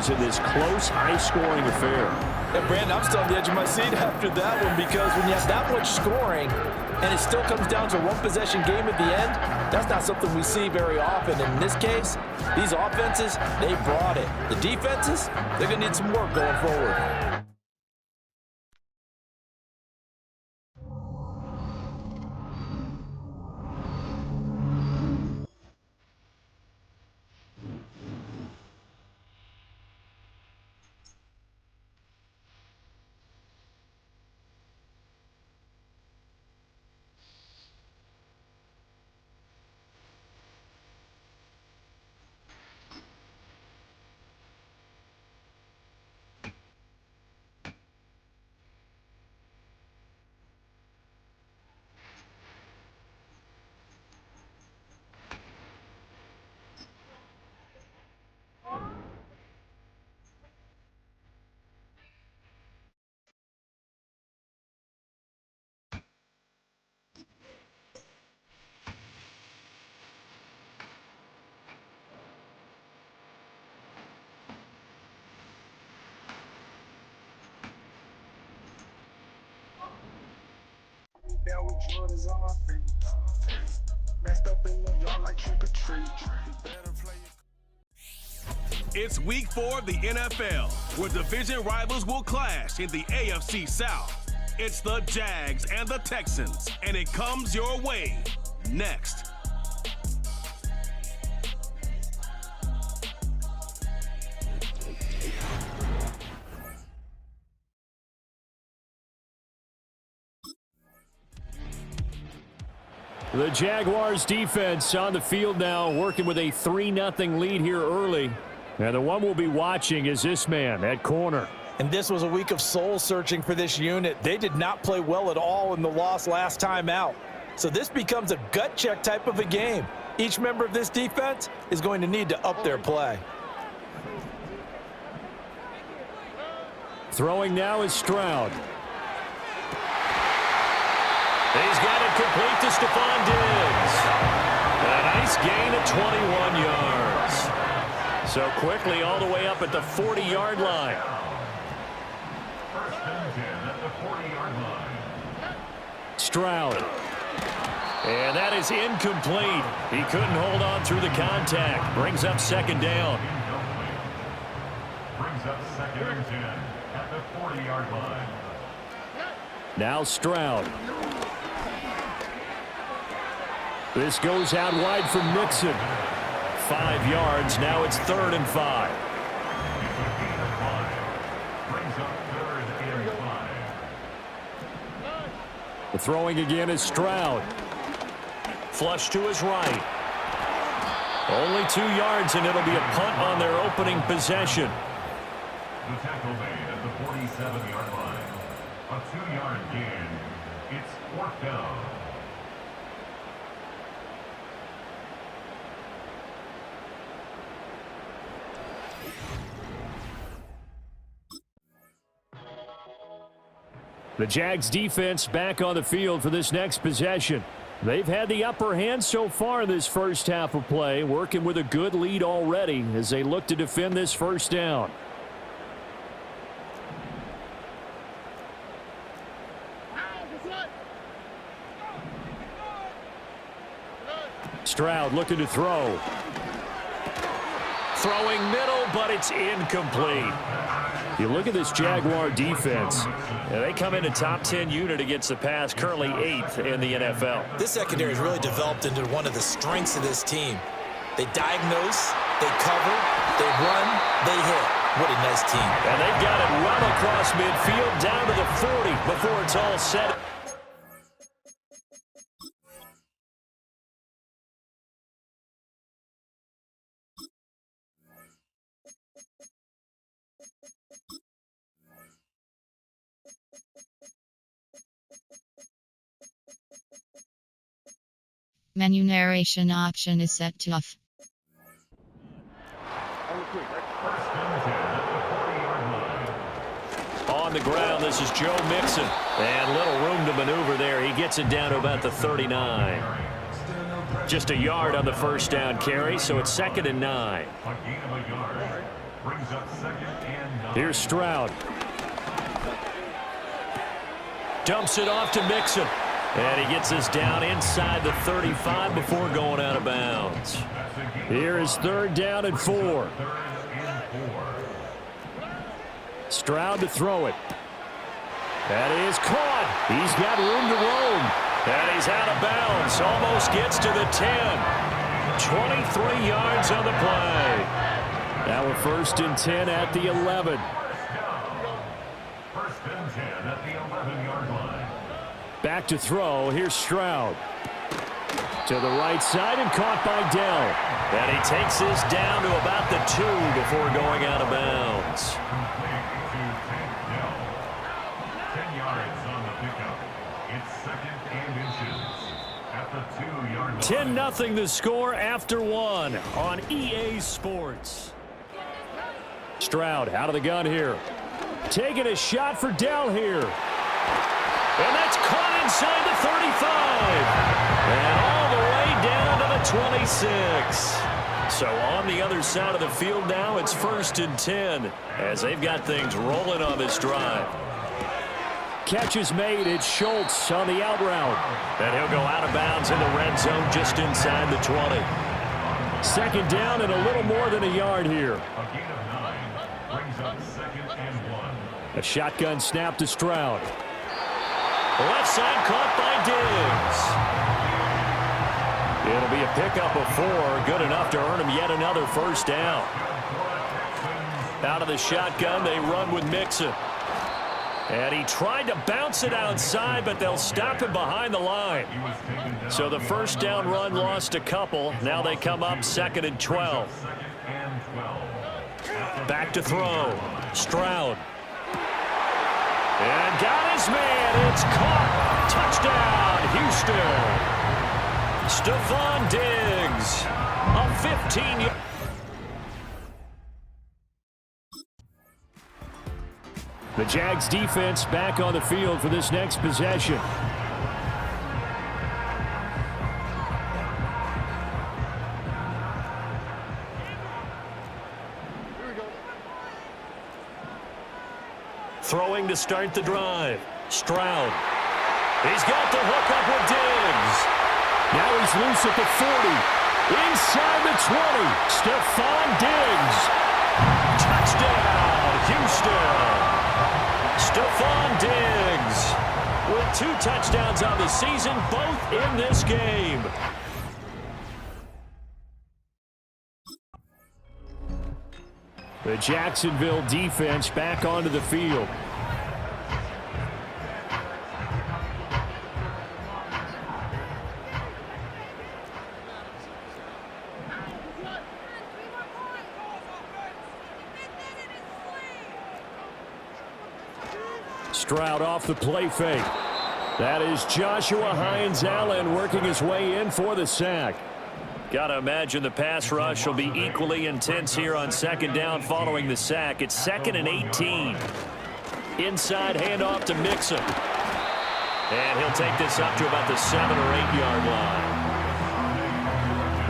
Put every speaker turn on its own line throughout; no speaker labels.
scores in this close, high-scoring affair.
And Brandon, I'm still on the edge of my seat after that one, because when you have that much scoring and it still comes down to a one-possession game at the end, that's not something we see very often. And in this case, these offenses, they brought it. The defenses, they're going to need some work going forward.
It's week 4 of the NFL, where division rivals will clash in the AFC South. It's the Jags and the Texans, and it comes your way next.
The Jaguars defense on the field now, working with a 3-0 lead here early. And the one we'll be watching is this man at corner.
And this was a week of soul-searching for this unit. They did not play well at all in the loss last time out. So this becomes a gut check type of a game. Each member of this defense is going to need to up their play.
Throwing now is Stroud. He's got it complete to Stephon Diggs. A nice gain of 21 yards. So quickly all the way up at the 40-yard line. Stroud. And that is incomplete. He couldn't hold on through the contact. Brings up second down.
Brings up second and 10 at the 40-yard line.
Now Stroud. This goes out wide for Mixon. 5 yards. Now it's 3rd and 5.
Brings up 3rd and 5.
The throwing again is Stroud. Flush to his right. Only 2 yards, and it'll be a punt on their opening possession.
The tackle made at the 47-yard line. A 2-yard gain. It's 4th down.
The Jags defense back on the field for this next possession. They've had the upper hand so far in this first half of play, working with a good lead already as they look to defend this first down. Stroud looking to throw. Throwing middle, but it's incomplete. You look at this Jaguar defense, and they come in a top 10 unit against the pass, currently 8th in the NFL.
This secondary has really developed into one of the strengths of this team. They diagnose, they cover, they run, they hit. What a nice team.
And they've got it run across midfield down to the 40 before it's all set.
Menu narration option is set to off.
On the ground, this is Joe Mixon. And little room to maneuver there. He gets it down to about the 39. Just a yard on the first down carry, so it's 2nd and 9.
Brings up 2nd and 9.
Here's Stroud. Dumps it off to Mixon. And he gets us down inside the 35 before going out of bounds. Here is 3rd down and 4.
3rd and 4.
Stroud to throw it. That is caught. He's got room to roam. And he's out of bounds. Almost gets to the 10. 23 yards on the play. Now we're 1st and 10 at the 11.
1st and 10 at the 11-yard line.
Back to throw. Here's Stroud. To the right side and caught by Dell. And he takes this down to about the 2 before going out of bounds.
Complete to Tank Dell. 10 yards on the pickup. It's 2nd and inches at the 2-yard line.
10-0 the score after 1 on EA Sports. Stroud out of the gun here. Taking a shot for Dell here. And that's caught inside the 35. And all the way down to the 26. So on the other side of the field now, it's 1st and 10 as they've got things rolling on this drive. Catch is made. It's Schultz on the out route. And he'll go out of bounds in the red zone just inside the 20. 2nd down and a little more than a yard here.
A gain of 9 brings up 2nd and 1.
A shotgun snap to Stroud. Left side caught by Diggs. It'll be a pickup of 4. Good enough to earn him yet another 1st down. Out of the shotgun, they run with Mixon. And he tried to bounce it outside, but they'll stop him behind the line. So the 1st down run lost a couple. Now they come up 2nd and 12. Back to throw. Stroud. And got his man. It's caught. Touchdown, Houston. Stephon Diggs. A 15-yard. The Jags defense back on the field for this next possession. Throwing to start the drive. Stroud. He's got the hook up with Diggs. Now he's loose at the 40. Inside the 20. Stephon Diggs. Touchdown, Houston. Stephon Diggs with 2 touchdowns on the season, both in this game. The Jacksonville defense back onto the field. Stroud off the play fake. That is Joshua Hines-Allen working his way in for the sack. Got to imagine the pass rush will be equally intense here on 2nd down following the sack. It's 2nd and 18. Inside handoff to Mixon. And he'll take this up to about the 7 or 8 yard line.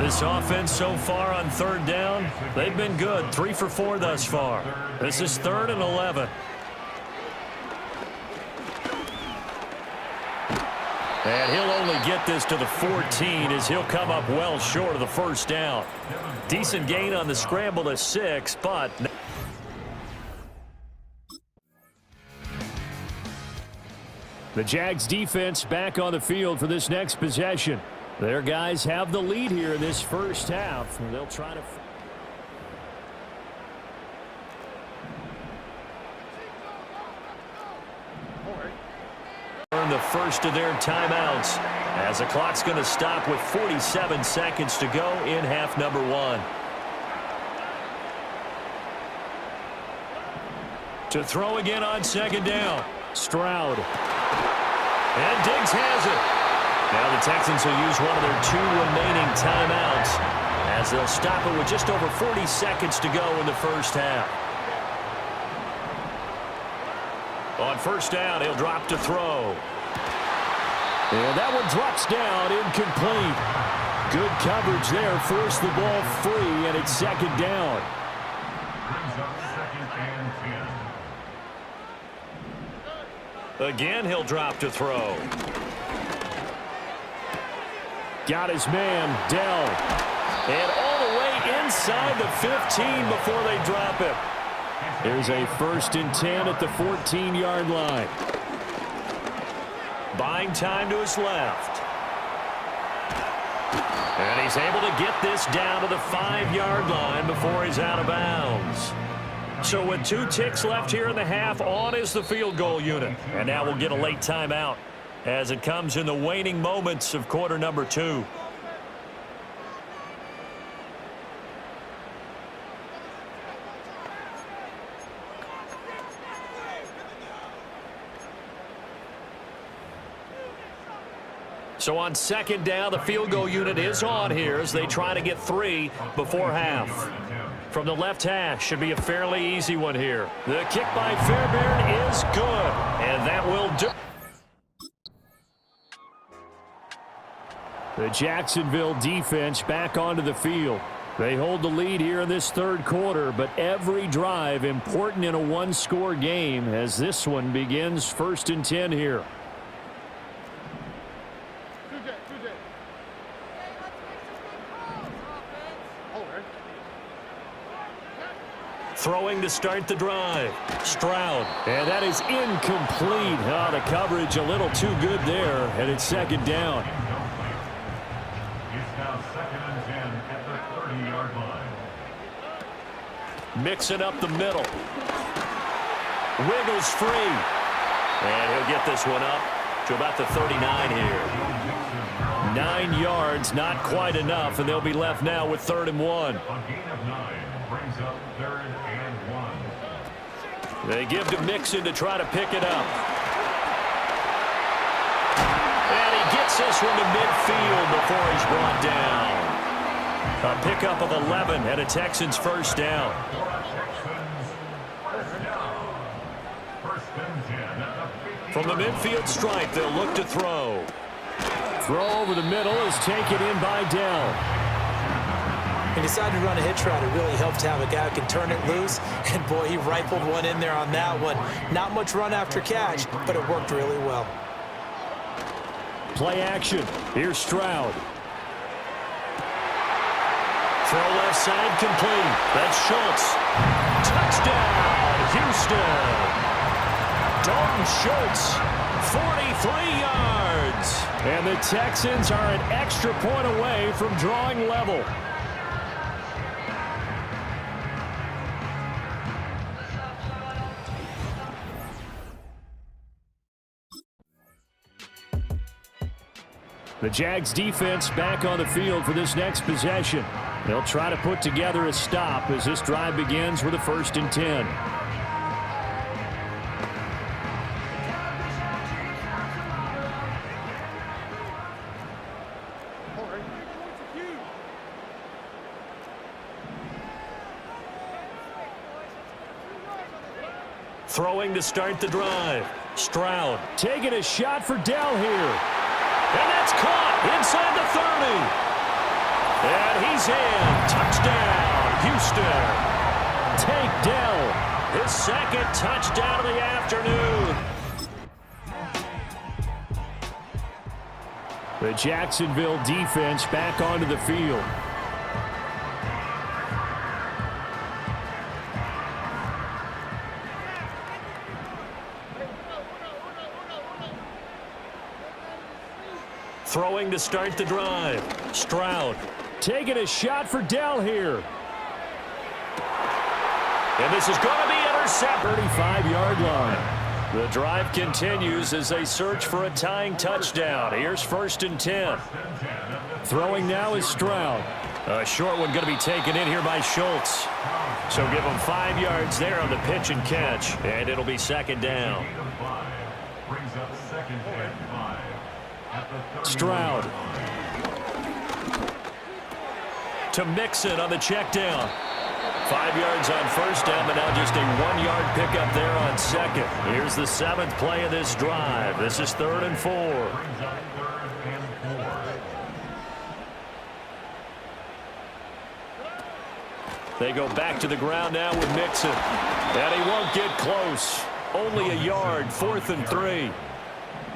This offense so far on 3rd down, they've been good. 3 for 4 thus far. This is 3rd and 11. And he'll only get this to the 14 as he'll come up well short of the 1st down. Decent gain on the scramble to 6, but... The Jags defense back on the field for this next possession. Their guys have the lead here in this 1st half. They'll try to... the first of their timeouts as the clock's going to stop with 47 seconds to go in half number 1. To throw again on 2nd down. Stroud. And Diggs has it. Now the Texans will use one of their 2 remaining timeouts as they'll stop it with just over 40 seconds to go in the 1st half. On 1st down, he'll drop to throw. And that one drops down, incomplete. Good coverage there, forced the ball free, and it's 2nd down.
Brings up and 10.
Again, he'll drop to throw. Got his man, Dell. And all the way inside the 15 before they drop it. There's a 1st and 10 at the 14-yard line. Buying time to his left. And he's able to get this down to the 5-yard line before he's out of bounds. So with 2 ticks left here in the half, on is the field goal unit. And now we'll get a late timeout as it comes in the waning moments of quarter number 2. So on 2nd down, the field goal unit is on here as they try to get 3 before half. From the left hash, should be a fairly easy one here. The kick by Fairbairn is good, and that will do. The Jacksonville defense back onto the field. They hold the lead here in this 3rd quarter, but every drive important in a 1-score game as this one begins 1st and 10 here. Throwing to start the drive. Stroud. And that is incomplete. Oh, the coverage a little too good there, and it's 2nd down.
It's now 2nd and 10 at the 30-yard line.
Mixing up the middle. Wiggles free. And he'll get this one up to about the 39 here. 9 yards, not quite enough, and they'll be left now with 3rd and 1.
A gain of 9 brings up 3rd and 1.
They give to Mixon to try to pick it up. And he gets this one to midfield before he's brought down. A pickup of 11 and a Texans 1st down. From the midfield stripe, they'll look to throw. Throw over the middle is taken in by Dell.
He decided to run a hitch route. It really helped to have a guy who can turn it loose. And, boy, he rifled one in there on that one. Not much run after catch, but it worked really well.
Play action. Here's Stroud. Throw left side complete. That's Schultz. Touchdown, Houston. Dalton Schultz, 43 yards. And the Texans are an extra point away from drawing level. The Jags defense back on the field for this next possession. They'll try to put together a stop as this drive begins with a 1st and 10. Throwing to start the drive. Stroud taking a shot for Dell here. And that's caught inside the 30. And he's in. Touchdown, Houston. Take Dell. His 2nd touchdown of the afternoon. The Jacksonville defense back onto the field. Throwing to start the drive. Stroud taking a shot for Dell here. And this is going to be intercepted. 35-yard line. The drive continues as they search for a tying touchdown. Here's 1st and 10. Throwing now is Stroud. A short one going to be taken in here by Schultz. So give him 5 yards there on the pitch and catch. And it'll be 2nd down.
Brings up 2nd and 5.
Stroud to Mixon on the check down. 5 yards on 1st down, but now just a 1-yard pickup there on 2nd. Here's the 7th play of this drive. This is 3rd and 4.
Brings up 3rd and 4.
They go back to the ground now with Mixon. And he won't get close. Only a yard, 4th and 3.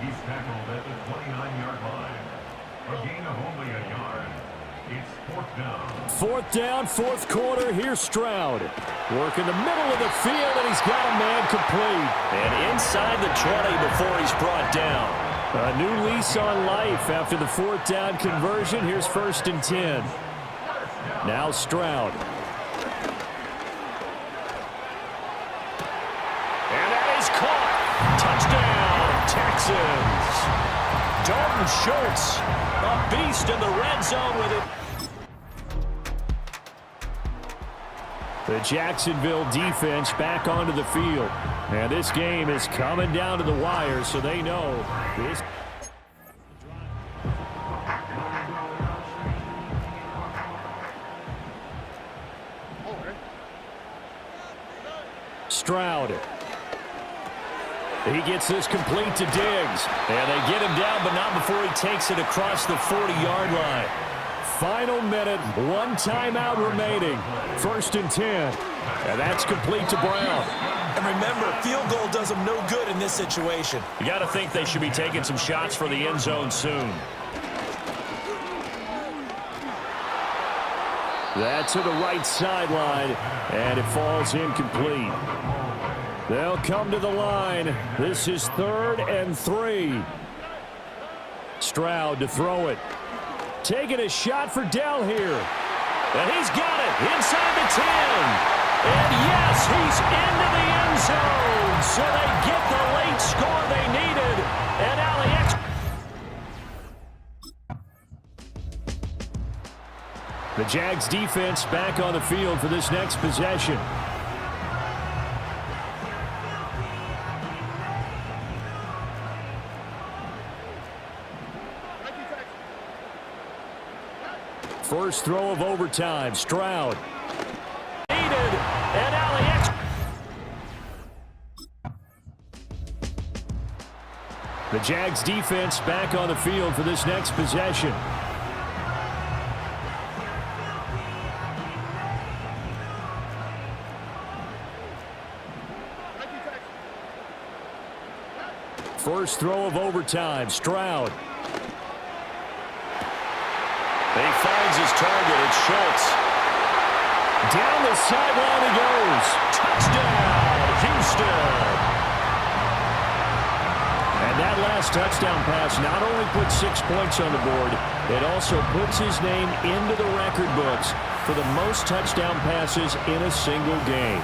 He's tackled at the 29-yard line. A gain of only a yard. It's 4th down.
4th down, 4th quarter. Here's Stroud. Working the middle of the field, and he's got a man complete. And inside the 20 before he's brought down. A new lease on life after the 4th down conversion. Here's 1st and 10. Now Stroud. And that is caught. Touchdown, Texans. Dalton Schultz, a beast in the red zone with it. The Jacksonville defense back onto the field. And this game is coming down to the wire, so they know this. Stroud. He gets this complete to Diggs. And they get him down, but not before he takes it across the 40-yard line. Final minute, 1 timeout remaining. 1st and 10. And that's complete to Brown.
And remember, field goal does them no good in this situation.
You got to think they should be taking some shots for the end zone soon. That's to the right sideline, and it falls incomplete. They'll come to the line. This is 3rd and 3. Stroud to throw it. Taking a shot for Dell here. And he's got it inside the 10. And yes, he's into the end zone. So they get the late score they needed. And Alex. The Jags defense back on the field for this next possession. First throw of overtime. Stroud. Needed. And Alex. The Jags defense back on the field for this next possession. First throw of overtime. Stroud. He finds his target. It's Schultz. Down the sideline he goes. Touchdown, Houston. And that last touchdown pass not only puts 6 points on the board, it also puts his name into the record books for the most touchdown passes in a single game.